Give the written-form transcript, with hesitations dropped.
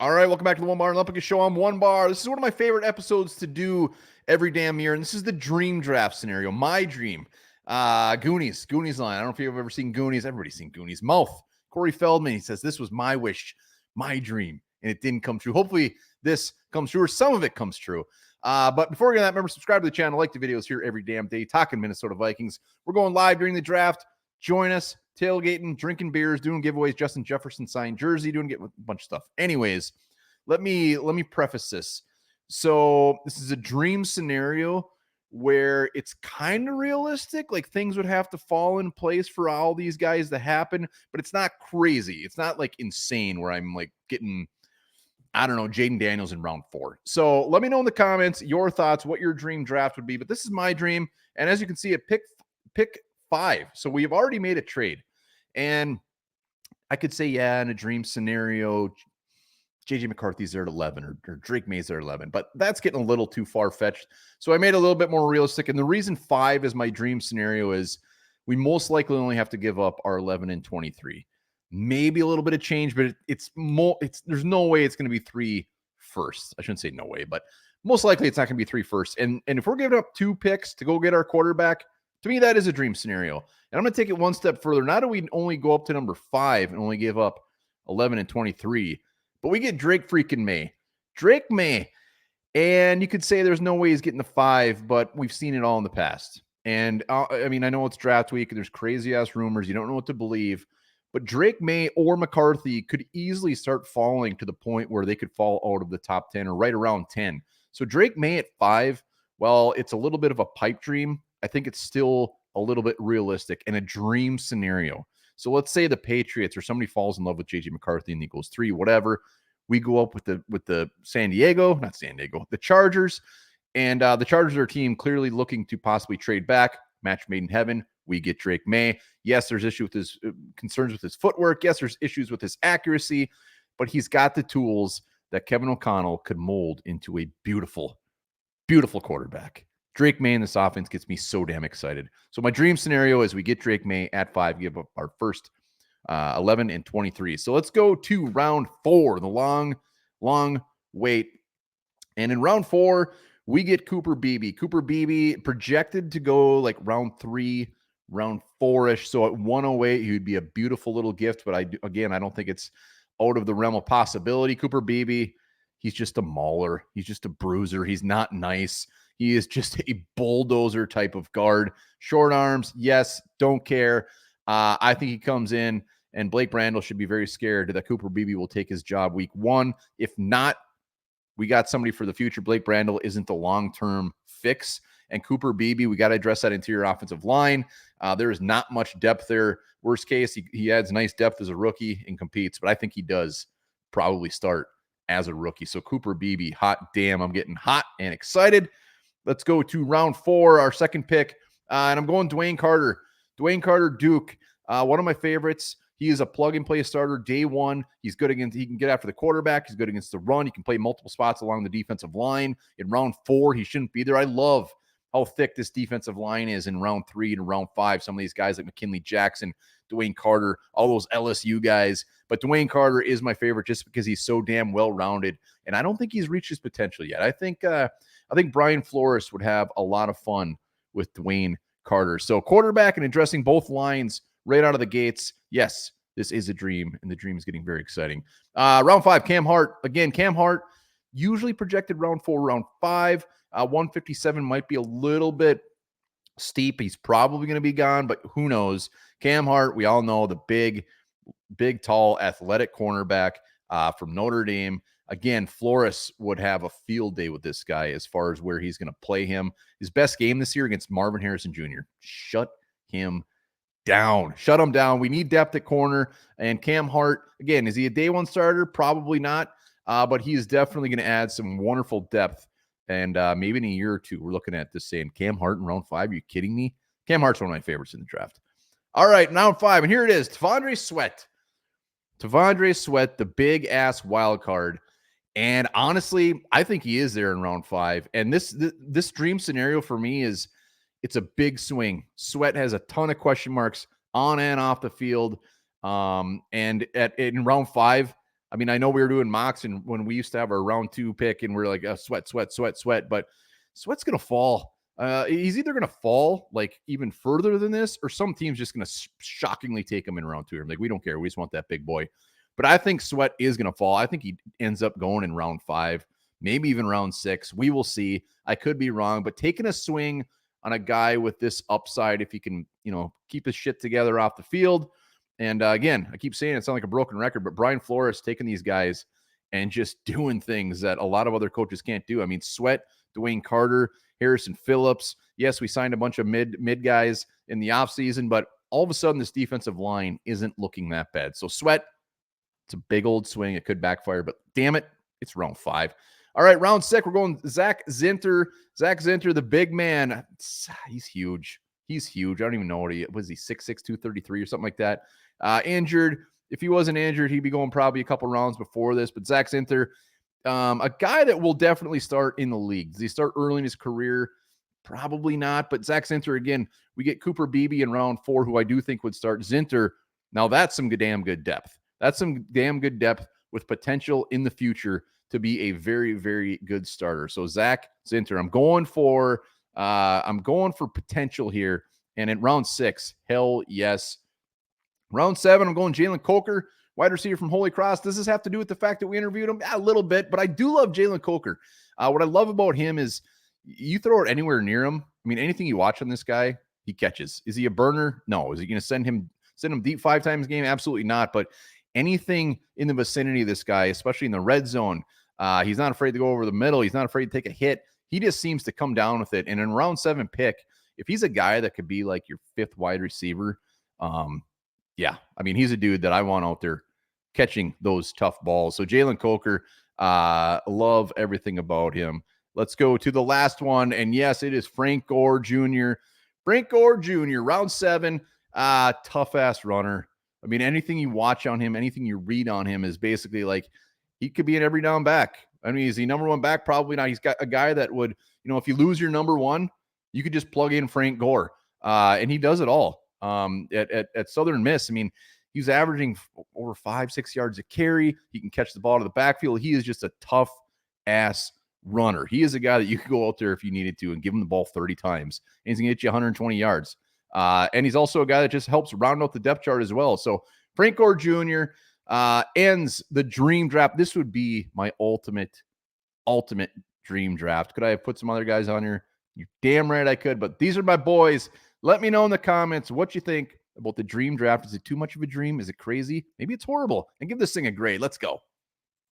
All right, welcome back to the Onebar and Lupagus show. I'm Onebar. This is one of my favorite episodes to do every damn year, and this is the dream draft scenario. My dream. Goonies line. I don't know if you've ever seen Goonies. Everybody's seen Goonies. Mouth. Corey Feldman. He says this was my wish, my dream, and it didn't come true. Hopefully, this comes true, or some of it comes true. But before we get that, remember, subscribe to the channel, like the videos here every damn day, talking Minnesota Vikings. We're going live during the draft. Join us, tailgating, drinking beers, doing giveaways. Justin Jefferson signed jersey, doing a bunch of stuff. Anyways, let me preface this. So this is a dream scenario where it's kind of realistic. Like things would have to fall in place for all these guys to happen, but it's not crazy. It's not like insane where I'm like getting, I don't know, Jaden Daniels in round 4. So let me know in the comments your thoughts, what your dream draft would be. But this is my dream. And as you can see, at pick 5. So we have already made a trade. And I could say, yeah, in a dream scenario, JJ McCarthy's there at 11 or Drake May's there at 11, but that's getting a little too far-fetched. So I made it a little bit more realistic. And the reason 5 is my dream scenario is we most likely only have to give up our 11 and 23. Maybe a little bit of change, but there's no way it's going to be 3 firsts. I shouldn't say no way, but most likely it's not going to be 3 firsts. And if we're giving up 2 picks to go get our quarterback, to me, that is a dream scenario. And I'm going to take it one step further. Not do we only go up to number 5 and only give up 11 and 23, but we get Drake freaking May. Drake May. And you could say there's no way he's getting the 5, but we've seen it all in the past. And I mean, I know it's draft week and there's crazy ass rumors. You don't know what to believe. But Drake May or McCarthy could easily start falling to the point where they could fall out of the top 10 or right around 10. So Drake May at 5, well, it's a little bit of a pipe dream. I think it's still a little bit realistic and a dream scenario. So let's say the Patriots or somebody falls in love with JJ McCarthy and he goes 3, whatever. We go up with the the Chargers. And the Chargers are a team clearly looking to possibly trade back. Match made in heaven. We get Drake May. Yes, there's issues with his concerns with his footwork. Yes, there's issues with his accuracy, but he's got the tools that Kevin O'Connell could mold into a beautiful, beautiful quarterback. Drake May in this offense gets me so damn excited. So my dream scenario is we get Drake May at 5, give up our first 11 and 23. So let's go to round 4, the long, long wait. And in round 4, we get Cooper Beebe. Cooper Beebe projected to go like round 3, round 4-ish. So at 108, he would be a beautiful little gift. But I don't think it's out of the realm of possibility. Cooper Beebe, he's just a mauler. He's just a bruiser. He's not nice. He is just a bulldozer type of guard. Short arms, yes, don't care. I think he comes in, and Blake Brandel should be very scared that Cooper Beebe will take his job week 1. If not, we got somebody for the future. Blake Brandel isn't the long-term fix. And Cooper Beebe, we got to address that interior offensive line. There is not much depth there. Worst case, he adds nice depth as a rookie and competes, but I think he does probably start as a rookie. So Cooper Beebe, hot damn, I'm getting hot and excited. Let's go to round 4, our second pick. And I'm going Dwayne Carter. Dwayne Carter, Duke, one of my favorites. He is a plug-and-play starter day 1. He's good against, he can get after the quarterback. He's good against the run. He can play multiple spots along the defensive line. In round 4, he shouldn't be there. I love how thick this defensive line is in round 3 and round 5. Some of these guys like McKinley Jackson, Dwayne Carter, all those LSU guys. But Dwayne Carter is my favorite just because he's so damn well-rounded. And I don't think he's reached his potential yet. I think Brian Flores would have a lot of fun with Dwayne Carter. So quarterback and addressing both lines right out of the gates. Yes, this is a dream, and the dream is getting very exciting. Round 5, Cam Hart. Again, Cam Hart, usually projected round 4, round 5. 157 might be a little bit steep. He's probably going to be gone, but who knows? Cam Hart, we all know the big, tall, athletic cornerback from Notre Dame. Again, Flores would have a field day with this guy as far as where he's going to play him. His best game this year against Marvin Harrison Jr. Shut him down. Shut him down. We need depth at corner. And Cam Hart, again, is he a day 1 starter? Probably not. But he is definitely going to add some wonderful depth. And maybe in a year or 2, we're looking at this saying, Cam Hart in round 5. Are you kidding me? Cam Hart's one of my favorites in the draft. All right, round 5. And here it is. Tandre Sweat. Tandre Sweat, the big-ass wild card. And honestly, I think he is there in round 5. And this dream scenario for me is it's a big swing. Sweat has a ton of question marks on and off the field. And in round 5, I mean, I know we were doing mocks and when we used to have our round 2 pick and we're like, Sweat, but Sweat's going to fall. He's either going to fall like even further than this, or some team's just going to shockingly take him in round 2. I'm like, we don't care. We just want that big boy. But I think Sweat is going to fall. I think he ends up going in round 5, maybe even round 6. We will see. I could be wrong, but taking a swing on a guy with this upside, if he can, keep his shit together off the field. And again, I keep saying it sounds like a broken record, but Brian Flores taking these guys and just doing things that a lot of other coaches can't do. I mean, Sweat, Dwayne Carter, Harrison Phillips. Yes, we signed a bunch of mid guys in the offseason, but all of a sudden this defensive line isn't looking that bad. So Sweat, it's a big old swing. It could backfire, but damn it, it's round 5. All right, round 6, we're going Zack Zinter. Zack Zinter, the big man. He's huge. He's huge. I don't even know what he was. He 6'6", 233 or something like that. Injured. If he wasn't injured, he'd be going probably a couple rounds before this. But Zack Zinter, a guy that will definitely start in the league. Does he start early in his career? Probably not. But Zack Zinter, again, we get Cooper Beebe in round 4, who I do think would start. Zinter, now that's some damn good depth. That's some damn good depth with potential in the future to be a very, very good starter. So Zack Zinter, I'm going for potential here. And in round 6, hell yes. Round 7, I'm going Jaylen Coker, wide receiver from Holy Cross. Does this have to do with the fact that we interviewed him? A little bit, but I do love Jaylen Coker. What I love about him is you throw it anywhere near him. I mean, anything you watch on this guy, he catches. Is he a burner? No. Is he going to send him deep 5 times a game? Absolutely not. But anything in the vicinity of this guy, especially in the red zone, he's not afraid to go over the middle. He's not afraid to take a hit. He just seems to come down with it. And in round 7 pick, if he's a guy that could be like your 5th wide receiver, yeah, I mean, he's a dude that I want out there catching those tough balls. So Jaylen Coker, love everything about him. Let's go to the last one. And yes, it is Frank Gore Jr. Frank Gore Jr., round 7, tough-ass runner. I mean, anything you watch on him, anything you read on him is basically like he could be an every down back. I mean, is he number 1 back? Probably not. He's got a guy that would, if you lose your number 1, you could just plug in Frank Gore. And he does it all. At Southern Miss, I mean, he's averaging over 5-6 yards a carry. He can catch the ball to the backfield. He is just a tough ass runner. He is a guy that you could go out there if you needed to and give him the ball 30 times, and he's gonna get you 120 yards. And he's also a guy that just helps round out the depth chart as well. So Frank Gore Jr. Ends the dream draft. This would be my ultimate dream draft. Could I have put some other guys on here? You damn right I could, but these are my boys. Let me know in the comments what you think about the dream draft. Is it too much of a dream? Is it crazy? Maybe it's horrible. And give this thing a grade. Let's go.